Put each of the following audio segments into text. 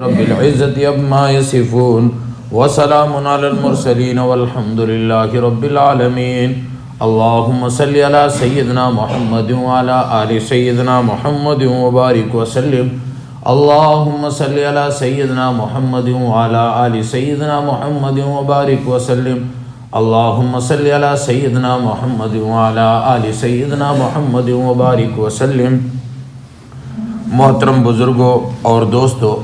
رب العزة عما يصفون وسلام على المرسلين والحمد لله رب العالمين اللهم صل على سيدنا محمد وعلى آل سيدنا محمد وبارك وسلم اللهم صل على سيدنا محمد وعلى آل سيدنا محمد وبارك وسلم اللهم صل على سيدنا محمد وعلى آل سيدنا محمد وبارك وسلم۔ محترم بزرگوں اور دوستو،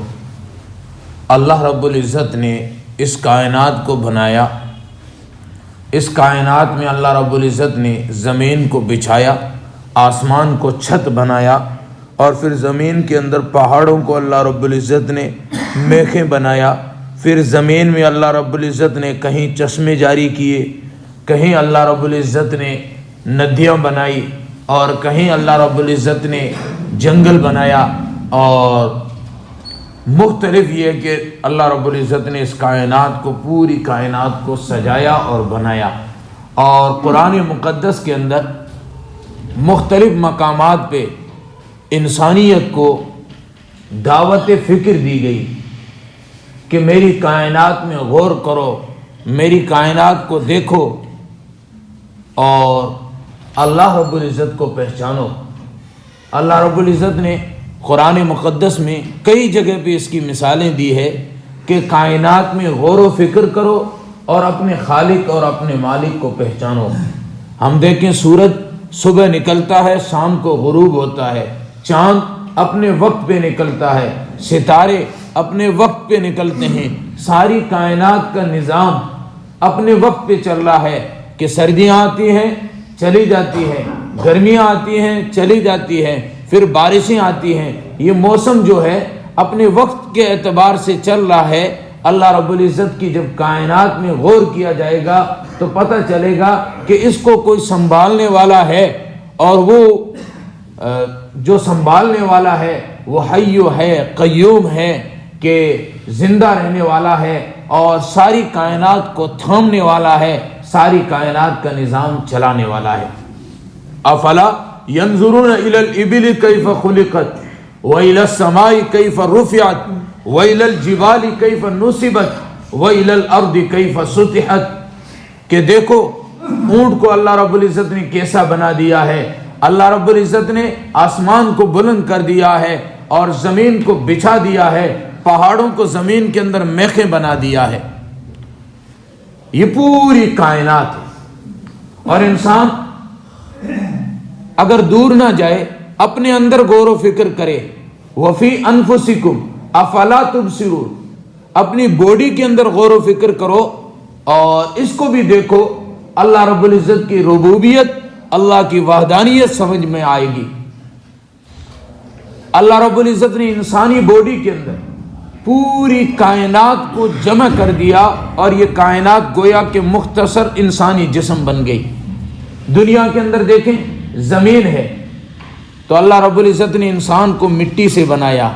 اللہ رب العزت نے اس کائنات کو بنایا۔ اس کائنات میں اللہ رب العزت نے زمین کو بچھایا، آسمان کو چھت بنایا، اور پھر زمین کے اندر پہاڑوں کو اللہ رب العزت نے میخیں بنایا۔ پھر زمین میں اللہ رب العزت نے کہیں چشمے جاری کیے، کہیں اللہ رب العزت نے ندیاں بنائی، اور کہیں اللہ رب العزت نے جنگل بنایا، اور مختلف یہ کہ اللہ رب العزت نے اس کائنات کو، پوری کائنات کو سجایا اور بنایا۔ اور قرآن مقدس کے اندر مختلف مقامات پہ انسانیت کو دعوت فکر دی گئی کہ میری کائنات میں غور کرو، میری کائنات کو دیکھو اور اللہ رب العزت کو پہچانو۔ اللہ رب العزت نے قرآن مقدس میں کئی جگہ پہ اس کی مثالیں دی ہے کہ کائنات میں غور و فکر کرو اور اپنے خالق اور اپنے مالک کو پہچانو۔ ہم دیکھیں سورج صبح نکلتا ہے، شام کو غروب ہوتا ہے، چاند اپنے وقت پہ نکلتا ہے، ستارے اپنے وقت پہ نکلتے ہیں، ساری کائنات کا نظام اپنے وقت پہ چل رہا ہے کہ سردیاں آتی ہیں چلی جاتی ہیں، گرمیاں آتی ہیں چلی جاتی ہیں، پھر بارشیں آتی ہیں۔ یہ موسم جو ہے اپنے وقت کے اعتبار سے چل رہا ہے۔ اللہ رب العزت کی جب کائنات میں غور کیا جائے گا تو پتہ چلے گا کہ اس کو کوئی سنبھالنے والا ہے، اور وہ جو سنبھالنے والا ہے وہ حی ہے، قیوم ہے، کہ زندہ رہنے والا ہے، اور ساری کائنات کو تھامنے والا ہے، ساری کائنات کا نظام چلانے والا ہے۔ افلا ينظرون الى الابل كيف خلقت والى السماء كيف رفعت والى الجبال كيف نصبت والى الارض كيف سطحت، کہ دیکھو اونٹ کو اللہ رب العزت نے کیسا بنا دیا ہے۔ اللہ رب العزت نے آسمان کو بلند کر دیا ہے اور زمین کو بچھا دیا ہے، پہاڑوں کو زمین کے اندر میخیں بنا دیا ہے۔ یہ پوری کائنات ہے، اور انسان اگر دور نہ جائے، اپنے اندر غور و فکر کرے، وفی انفسکم افلا تبصرون، اپنی باڈی کے اندر غور و فکر کرو اور اس کو بھی دیکھو، اللہ رب العزت کی ربوبیت، اللہ کی وحدانیت سمجھ میں آئے گی۔ اللہ رب العزت نے انسانی باڈی کے اندر پوری کائنات کو جمع کر دیا، اور یہ کائنات گویا کہ مختصر انسانی جسم بن گئی۔ دنیا کے اندر دیکھیں، زمین ہے تو اللہ رب العزت نے انسان کو مٹی سے بنایا،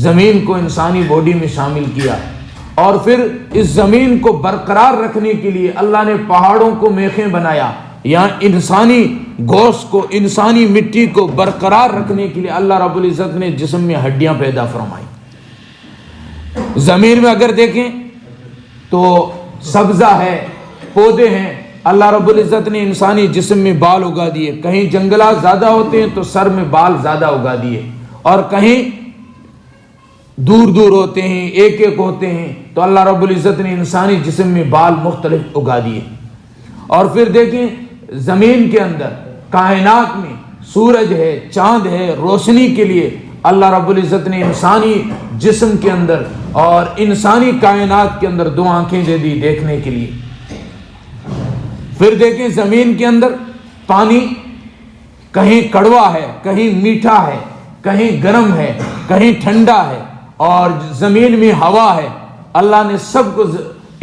زمین کو انسانی باڈی میں شامل کیا، اور پھر اس زمین کو برقرار رکھنے کے لیے اللہ نے پہاڑوں کو میخیں بنایا، یا انسانی گوشت کو، انسانی مٹی کو برقرار رکھنے کے لیے اللہ رب العزت نے جسم میں ہڈیاں پیدا فرمائی۔ زمین میں اگر دیکھیں تو سبزہ ہے، پودے ہیں، اللہ رب العزت نے انسانی جسم میں بال اگا دیے، کہیں جنگلات زیادہ ہوتے ہیں تو سر میں بال زیادہ اگا دیے، اور کہیں دور دور ہوتے ہیں، ایک ایک ہوتے ہیں، تو اللہ رب العزت نے انسانی جسم میں بال مختلف اگا دیے۔ اور پھر دیکھیں زمین کے اندر کائنات میں سورج ہے، چاند ہے، روشنی کے لیے اللہ رب العزت نے انسانی جسم کے اندر اور انسانی کائنات کے اندر دو آنکھیں دے دی دیکھنے کے لیے۔ پھر دیکھیں زمین کے اندر پانی کہیں کڑوا ہے، کہیں میٹھا ہے، کہیں گرم ہے، کہیں ٹھنڈا ہے، اور زمین میں ہوا ہے۔ اللہ نے سب کو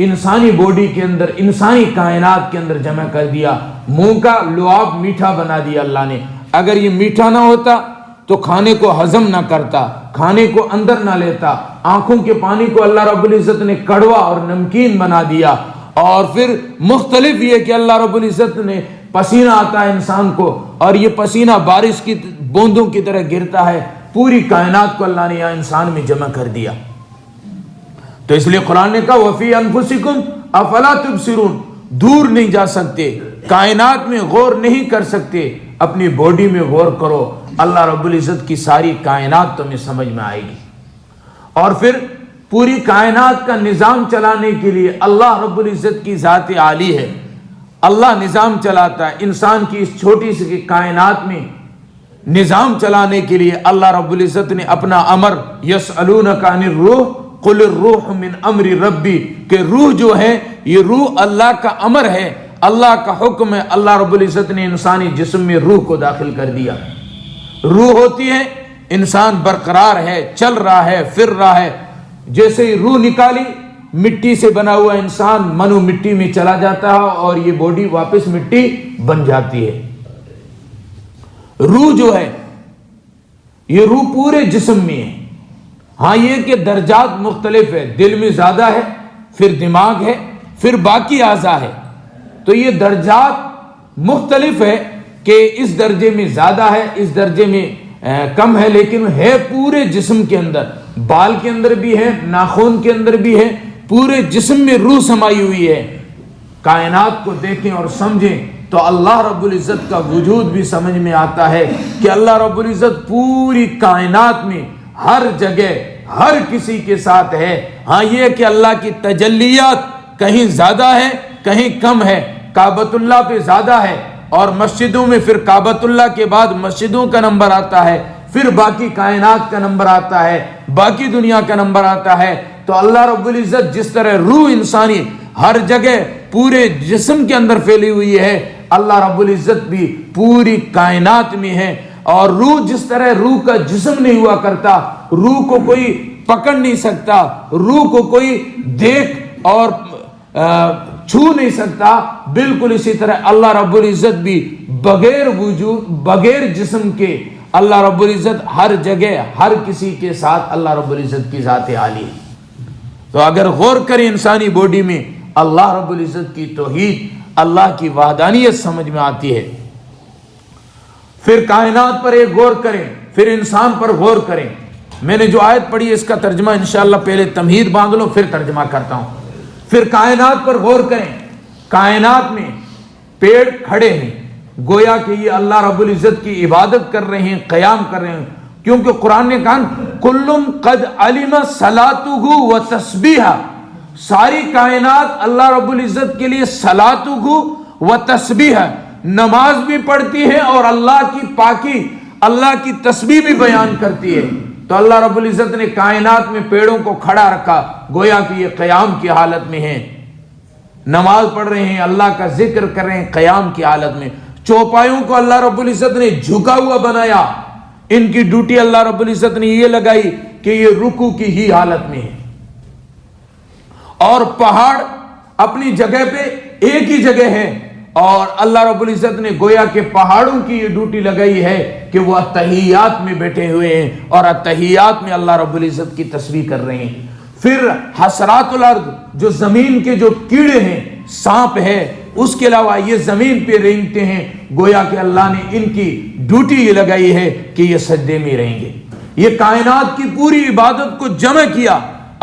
انسانی باڈی کے اندر، انسانی کائنات کے اندر جمع کر دیا۔ منہ کا لعاب میٹھا بنا دیا اللہ نے۔ اگر یہ میٹھا نہ ہوتا تو کھانے کو ہضم نہ کرتا، کھانے کو اندر نہ لیتا۔ آنکھوں کے پانی کو اللہ رب العزت نے کڑوا اور نمکین بنا دیا۔ اور پھر مختلف یہ کہ اللہ رب العزت نے پسینہ آتا ہے انسان کو، اور یہ پسینہ بارش کی بوندوں کی طرح گرتا ہے۔ پوری کائنات کو اللہ نے یہاں انسان میں جمع کر دیا۔ تو اس لیے قرآن نے کہا وفی انفسکم افلا تبصرون، دور نہیں جا سکتے، کائنات میں غور نہیں کر سکتے، اپنی باڈی میں غور کرو، اللہ رب العزت کی ساری کائنات تمہیں سمجھ میں آئے گی۔ اور پھر پوری کائنات کا نظام چلانے کے لیے اللہ رب العزت کی ذات عالی ہے، اللہ نظام چلاتا ہے۔ انسان کی اس چھوٹی سی کائنات میں نظام چلانے کے لیے اللہ رب العزت نے اپنا امر یسألونک عن الروح قل الروح من امر ربی، کہ روح جو ہے یہ روح اللہ کا امر ہے، اللہ کا حکم ہے۔ اللہ رب العزت نے انسانی جسم میں روح کو داخل کر دیا۔ روح ہوتی ہے، انسان برقرار ہے، چل رہا ہے، پھر رہا ہے۔ جیسے ہی روح نکالی، مٹی سے بنا ہوا انسان منو مٹی میں چلا جاتا ہے اور یہ باڈی واپس مٹی بن جاتی ہے۔ روح جو ہے یہ روح پورے جسم میں ہے۔ ہاں یہ کہ درجات مختلف ہے، دل میں زیادہ ہے، پھر دماغ ہے، پھر باقی اعضاء ہے، تو یہ درجات مختلف ہے کہ اس درجے میں زیادہ ہے، اس درجے میں کم ہے، لیکن ہے پورے جسم کے اندر، بال کے اندر بھی ہے، ناخن کے اندر بھی ہے، پورے جسم میں روح سمائی ہوئی ہے۔ کائنات کو دیکھیں اور سمجھیں تو اللہ رب العزت کا وجود بھی سمجھ میں آتا ہے کہ اللہ رب العزت پوری کائنات میں ہر جگہ ہر کسی کے ساتھ ہے۔ ہاں یہ کہ اللہ کی تجلیات کہیں زیادہ ہے کہیں کم ہے، کعبۃ اللہ پہ زیادہ ہے اور مسجدوں میں پھر کعبۃ اللہ کے بعد مسجدوں کا نمبر آتا ہے، پھر باقی کائنات کا نمبر آتا ہے، باقی دنیا کا نمبر آتا ہے۔ تو اللہ رب العزت جس طرح روح انسانی ہر جگہ پورے جسم کے اندر پھیلی ہوئی ہے، اللہ رب العزت بھی پوری کائنات میں ہے۔ اور روح جس طرح روح کا جسم نہیں ہوا کرتا، روح کو کوئی پکڑ نہیں سکتا، روح کو کوئی دیکھ اور چھو نہیں سکتا، بالکل اسی طرح اللہ رب العزت بھی بغیر وجود بغیر جسم کے اللہ رب العزت ہر جگہ ہر کسی کے ساتھ اللہ رب العزت کی ذات عالی ہے۔ تو اگر غور کریں انسانی باڈی میں اللہ رب العزت کی توحید، اللہ کی وحدانیت سمجھ میں آتی ہے۔ پھر کائنات پر ایک غور کریں، پھر انسان پر غور کریں۔ میں نے جو آیت پڑھی اس کا ترجمہ انشاءاللہ پہلے تمہید باندھ لو پھر ترجمہ کرتا ہوں۔ پھر کائنات پر غور کریں، کائنات میں پیڑ کھڑے ہیں، گویا کہ یہ اللہ رب العزت کی عبادت کر رہے ہیں، قیام کر رہے ہیں، کیونکہ قرآن نے کہا کلٌ قد علم صلاتہ و تسبیحہ، ساری کائنات اللہ رب العزت کے لیے صلاتہ و تسبیح، نماز بھی پڑھتی ہے اور اللہ کی پاکی، اللہ کی تسبیح بھی بیان کرتی ہے۔ تو اللہ رب العزت نے کائنات میں پیڑوں کو کھڑا رکھا، گویا کہ یہ قیام کی حالت میں ہیں، نماز پڑھ رہے ہیں، اللہ کا ذکر کر رہے ہیں قیام کی حالت میں۔ چوپایوں کو اللہ رب العزت نے جھکا ہوا بنایا، ان کی ڈیوٹی اللہ رب العزت نے یہ لگائی کہ یہ رکوع کی ہی حالت میں ہے۔ اور پہاڑ اپنی جگہ پہ ایک ہی جگہ ہے، اور اللہ رب العزت نے گویا کہ پہاڑوں کی یہ ڈیوٹی لگائی ہے کہ وہ اتحیات میں بیٹھے ہوئے ہیں اور اتحیات میں اللہ رب العزت کی تسبیح کر رہے ہیں۔ پھر حسرات الارض، جو زمین کے جو کیڑے ہیں، سانپ ہے، اس کے علاوہ یہ زمین پہ رینگتے ہیں، گویا کہ اللہ نے ان کی ڈیوٹی یہ لگائی ہے کہ یہ سجدے میں رہیں گے۔ یہ کائنات کی پوری عبادت کو جمع کیا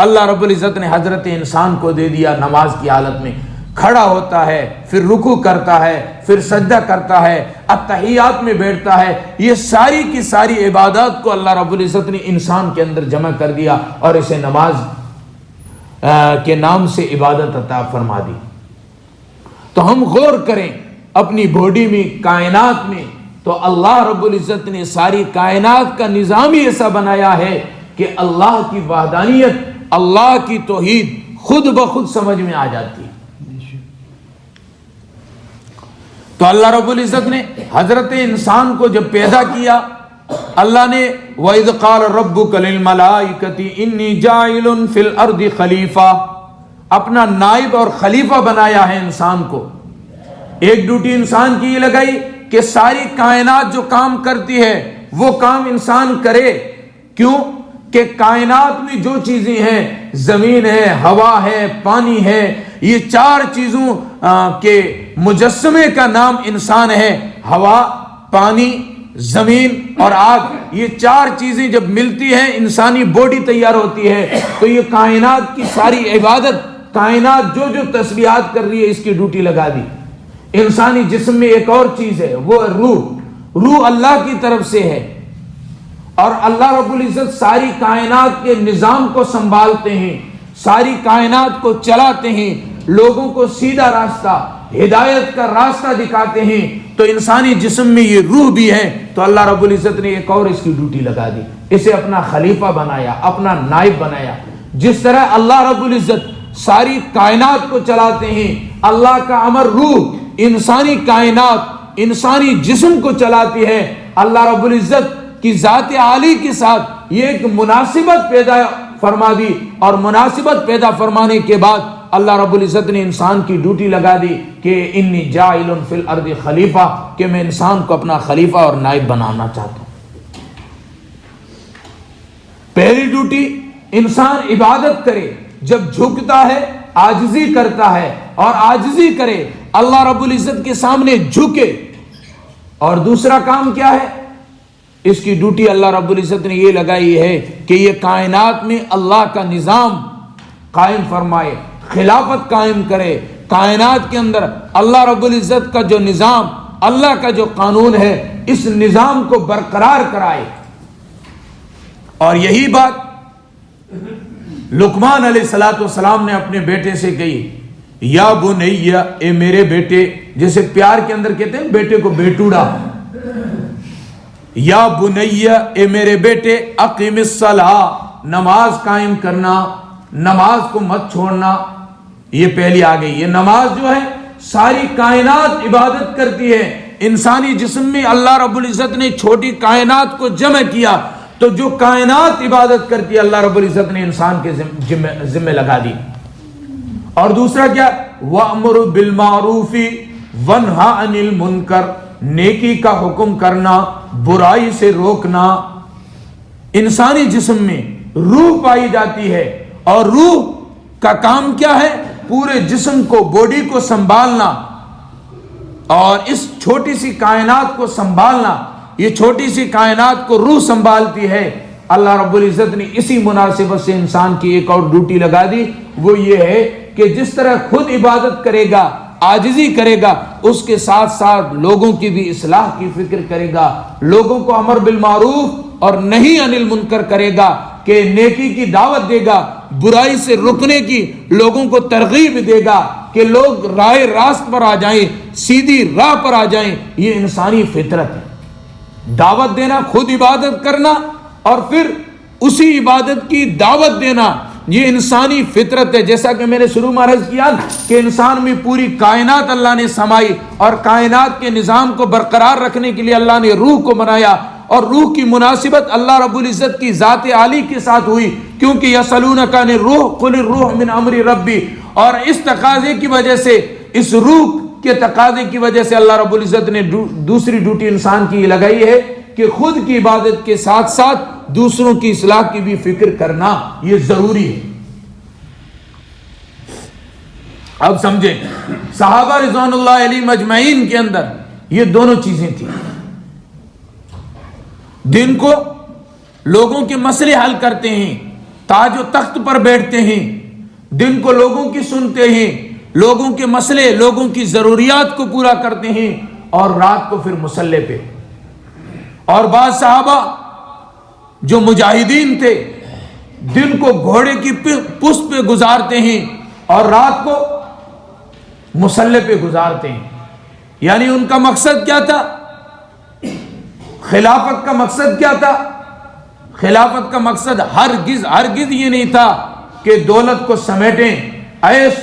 اللہ رب العزت نے حضرت انسان کو دے دیا، نماز کی حالت میں کھڑا ہوتا ہے، پھر رکوع کرتا ہے، پھر سجدہ کرتا ہے، اتحیات میں بیٹھتا ہے۔ یہ ساری کی ساری عبادات کو اللہ رب العزت نے انسان کے اندر جمع کر دیا اور اسے نماز کے نام سے عبادت عطا فرما دی۔ تو ہم غور کریں اپنی باڈی میں، کائنات میں، تو اللہ رب العزت نے ساری کائنات کا نظام ہی ایسا بنایا ہے کہ اللہ کی وحدانیت، اللہ کی توحید خود بخود سمجھ میں آ جاتی ہے۔ تو اللہ رب العزت نے حضرت انسان کو جب پیدا کیا، اللہ نے وَإِذْ قَالَ رَبُّكَ لِلْمَلَائِكَةِ إِنِّي جَاعِلٌ فِي الْأَرْضِ خَلِيفَةً، اپنا نائب اور خلیفہ بنایا ہے انسان کو۔ ایک ڈیوٹی انسان کی یہ لگائی کہ ساری کائنات جو کام کرتی ہے وہ کام انسان کرے۔ کیوں کہ کائنات میں جو چیزیں ہیں، زمین ہے، ہوا ہے، پانی ہے، یہ چار چیزوں کے مجسمے کا نام انسان ہے۔ ہوا، پانی زمین اور آگ، یہ چار چیزیں جب ملتی ہیں انسانی باڈی تیار ہوتی ہے. تو یہ کائنات کی ساری عبادت، کائنات جو تسبیحات کر رہی ہے اس کی ڈیوٹی لگا دی. انسانی جسم میں ایک اور چیز ہے، وہ روح اللہ کی طرف سے ہے، اور اللہ رب العزت ساری کائنات کے نظام کو سنبھالتے ہیں، ساری کائنات کو چلاتے ہیں، لوگوں کو سیدھا راستہ، ہدایت کا راستہ دکھاتے ہیں. تو انسانی جسم میں یہ روح بھی ہے، تو اللہ رب العزت نے ایک اور اس کی ڈیوٹی لگا دی، اسے اپنا خلیفہ بنایا، اپنا نائب بنایا. جس طرح اللہ رب العزت ساری کائنات کو چلاتے ہیں، اللہ کا امر روح انسانی کائنات، انسانی جسم کو چلاتی ہے. اللہ رب العزت کی ذات عالی کے ساتھ یہ ایک مناسبت پیدا فرما دی، اور مناسبت پیدا فرمانے کے بعد اللہ رب العزت نے انسان کی ڈیوٹی لگا دی کہ انی جاعل فی الارض خلیفہ، کہ میں انسان کو اپنا خلیفہ اور نائب بنانا چاہتا ہوں. پہلی ڈیوٹی، انسان عبادت کرے، جب جھکتا ہے عاجزی کرتا ہے، اور عاجزی کرے اللہ رب العزت کے سامنے جھکے. اور دوسرا کام کیا ہے؟ اس کی ڈیوٹی اللہ رب العزت نے یہ لگائی ہے کہ یہ کائنات میں اللہ کا نظام قائم فرمائے، خلافت قائم کرے. کائنات کے اندر اللہ رب العزت کا جو نظام، اللہ کا جو قانون ہے، اس نظام کو برقرار کرائے. اور یہی بات لقمان علیہ السلام نے اپنے بیٹے سے کہی، یا بنیا، اے میرے بیٹے، جیسے پیار کے اندر کہتے ہیں بیٹے کو بیٹوڑا. یا بنیا، اے میرے بیٹے، اقیم الصلاۃ، نماز قائم کرنا، نماز کو مت چھوڑنا. یہ پہلی آ گئی. یہ نماز جو ہے ساری کائنات عبادت کرتی ہے. انسانی جسم میں اللہ رب العزت نے چھوٹی کائنات کو جمع کیا، تو جو کائنات عبادت کرتی ہے اللہ رب العزت نے انسان کے ذمہ لگا دی. اور دوسرا کیا؟ وَأْمُرُ بِالْمَعْرُوفِ وَانْهَ عَنِ الْمُنْكَرِ، نیکی کا حکم کرنا، برائی سے روکنا. انسانی جسم میں روح پائی جاتی ہے، اور روح کا کام کیا ہے؟ پورے جسم کو، باڈی کو سنبھالنا، اور اس چھوٹی سی کائنات کو سنبھالنا. یہ چھوٹی سی کائنات کو روح سنبھالتی ہے. اللہ رب العزت نے اسی مناسبت سے انسان کی ایک اور ڈیوٹی لگا دی، وہ یہ ہے کہ جس طرح خود عبادت کرے گا، عاجزی کرے گا، اس کے ساتھ ساتھ لوگوں کی بھی اصلاح کی فکر کرے گا، لوگوں کو امر بالمعروف اور نہی عن المنکر کرے گا، کہ نیکی کی دعوت دے گا، برائی سے رکنے کی لوگوں کو ترغیب دے گا، کہ لوگ راہ راست پر آ جائیں، سیدھی راہ پر آ جائیں. یہ انسانی فطرت ہے. دعوت دینا، خود عبادت کرنا، اور پھر اسی عبادت کی دعوت دینا، یہ انسانی فطرت ہے. جیسا کہ میں نے شروع میں عرض کیا کہ انسان میں پوری کائنات اللہ نے سمائی، اور کائنات کے نظام کو برقرار رکھنے کے لیے اللہ نے روح کو بنایا. اور روح کی مناسبت اللہ رب العزت کی ذات عالی کے ساتھ ہوئی، کیونکہ یسألونک عن الروح قل الروح من امر ربی. اور اس تقاضے کی وجہ سے، اس روح کے تقاضے کی وجہ سے اللہ رب العزت نے دوسری ڈیوٹی انسان کی یہ لگائی ہے کہ خود کی عبادت کے ساتھ ساتھ دوسروں کی اصلاح کی بھی فکر کرنا یہ ضروری ہے. اب سمجھیں، صحابہ رضوان اللہ علیہ مجمعین کے اندر یہ دونوں چیزیں تھیں. دن کو لوگوں کے مسئلے حل کرتے ہیں، تاج و تخت پر بیٹھتے ہیں، دن کو لوگوں کی سنتے ہیں، لوگوں کے مسئلے، لوگوں کی ضروریات کو پورا کرتے ہیں، اور رات کو پھر مسلح پہ. اور بعض صحابہ جو مجاہدین تھے، دن کو گھوڑے کی پشت پہ گزارتے ہیں اور رات کو مسلح پہ گزارتے ہیں. یعنی ان کا مقصد کیا تھا؟ خلافت کا مقصد کیا تھا؟ خلافت کا مقصد ہرگز یہ نہیں تھا کہ دولت کو سمیٹیں، عیش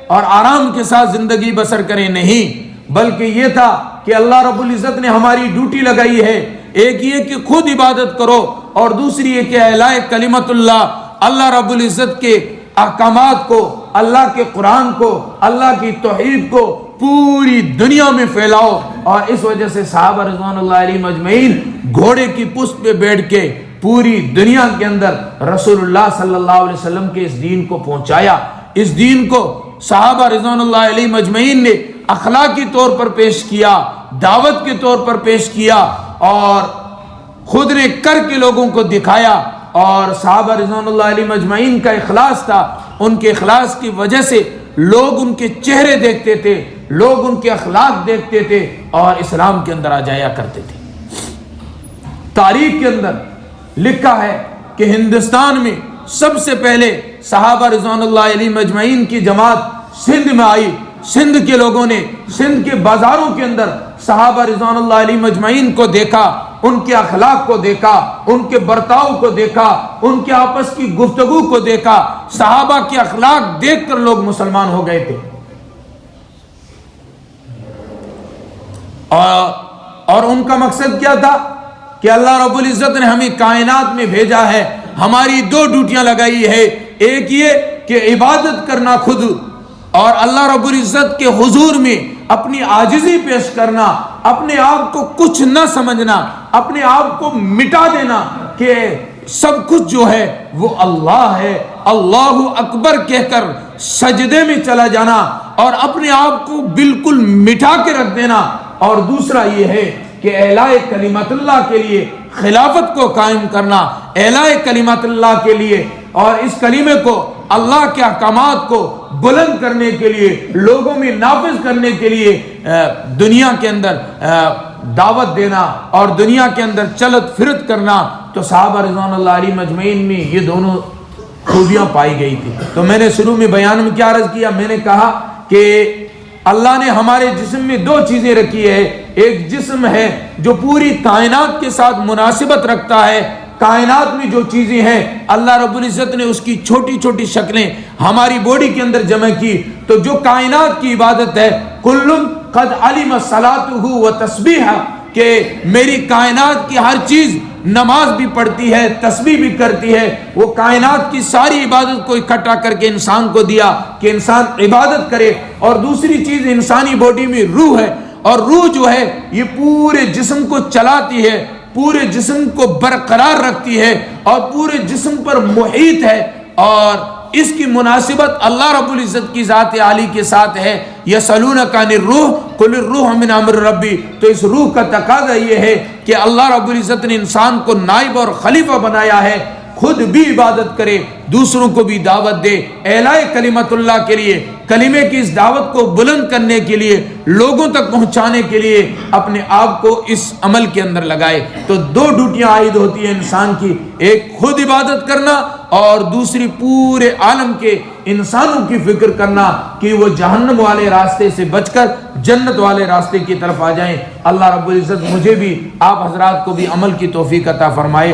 اور آرام کے ساتھ زندگی بسر کریں، نہیں، بلکہ یہ تھا کہ اللہ رب العزت نے ہماری ڈیوٹی لگائی ہے، ایک یہ کہ خود عبادت کرو، اور دوسری یہ کہ اعلاء کلمت اللہ رب العزت کے احکامات کو، اللہ کے قرآن کو، اللہ کی توحید کو پوری دنیا میں پھیلاؤ. اور اس وجہ سے صحابہ رضوان اللہ علیہ مجمعین گھوڑے کی پشت پہ بیٹھ کے پوری دنیا کے اندر رسول اللہ صلی اللہ علیہ وسلم کے اس دین کو پہنچایا. اس دین کو صحابہ رضوان اللہ علیہ مجمعین نے اخلاقی طور پر پیش کیا، دعوت کے طور پر پیش کیا، اور خود نے کر کے لوگوں کو دکھایا، اور صحابہ رضوان اللہ علیہم اجمعین کا اخلاص تھا، ان کے اخلاص کی وجہ سے لوگ ان کے چہرے دیکھتے تھے، لوگ ان کے اخلاق دیکھتے تھے اور اسلام کے اندر آ جایا کرتے تھے۔ تاریخ کے اندر لکھا ہے کہ ہندوستان میں سب سے پہلے صحابہ رضوان اللہ علیہم اجمعین کی جماعت سندھ میں آئی۔ سندھ کے لوگوں نے سندھ کے بازاروں کے اندر صحابہ رضوان اللہ علیہم اجمعین کو دیکھا، ان کے اخلاق کو دیکھا، ان کے برتاؤ کو دیکھا، ان کے آپس کی گفتگو کو دیکھا۔ صحابہ کے اخلاق دیکھ کر لوگ مسلمان ہو گئے تھے، اور ان کا مقصد کیا تھا کہ اللہ رب العزت نے ہمیں کائنات میں بھیجا ہے، ہماری دو ڈیوٹیاں لگائی ہے، ایک یہ کہ عبادت کرنا خود، اور اللہ رب العزت کے حضور میں اپنی عاجزی پیش کرنا، اپنے آپ کو کچھ نہ سمجھنا، اپنے آپ کو مٹا دینا کہ سب کچھ جو ہے وہ اللہ ہے، اللہ اکبر کہہ کر سجدے میں چلا جانا اور اپنے آپ کو بالکل مٹا کے رکھ دینا۔ اور دوسرا یہ ہے کہ اعلاء کلمت اللہ کے لیے خلافت کو قائم کرنا، اعلاء کلمت اللہ کے لیے، اور اس کلمے کو اللہ کے احکامات کو بلند کرنے کے لیے، لوگوں میں نافذ کرنے کے لیے دنیا کے اندر دعوت دینا اور دنیا کے اندر چلت پھرت کرنا۔ تو صحابہ رضوان اللہ علیہم اجمعین میں یہ دونوں خوبیاں پائی گئی تھی۔ تو میں نے شروع میں بیان میں کیا عرض کیا، میں نے کہا کہ اللہ نے ہمارے جسم میں دو چیزیں رکھی ہے، ایک جسم ہے جو پوری کائنات کے ساتھ مناسبت رکھتا ہے، کائنات میں جو چیزیں ہیں اللہ رب العزت نے اس کی چھوٹی چھوٹی شکلیں ہماری باڈی کے اندر جمع کی، تو جو کائنات کی عبادت ہے کل قد علم صلاتہ و تسبیحہ، کہ میری کائنات کی ہر چیز نماز بھی پڑھتی ہے، تسبیح بھی کرتی ہے، وہ کائنات کی ساری عبادت کو اکٹھا کر کے انسان کو دیا کہ انسان عبادت کرے۔ اور دوسری چیز انسانی باڈی میں روح ہے، اور روح جو ہے یہ پورے جسم کو چلاتی ہے، پورے جسم کو برقرار رکھتی ہے اور پورے جسم پر محیط ہے، اور اس کی مناسبت اللہ رب العزت کی ذات عالی کے ساتھ ہے۔ یسألونک عن الروح قل الروح من امر ربی، تو اس روح کا تقاضا یہ ہے کہ اللہ رب العزت نے انسان کو نائب اور خلیفہ بنایا ہے، خود بھی عبادت کرے، دوسروں کو بھی دعوت دے، اعلاء کلمت اللہ کے لیے، کلمے کی اس دعوت کو بلند کرنے کے لیے، لوگوں تک پہنچانے کے لیے اپنے آپ کو اس عمل کے اندر لگائے۔ تو دو ڈیوٹیاں عائد ہوتی ہیں انسان کی، ایک خود عبادت کرنا اور دوسری پورے عالم کے انسانوں کی فکر کرنا کہ وہ جہنم والے راستے سے بچ کر جنت والے راستے کی طرف آ جائیں۔ اللہ رب العزت مجھے بھی آپ حضرات کو بھی عمل کی توفیق عطا فرمائے۔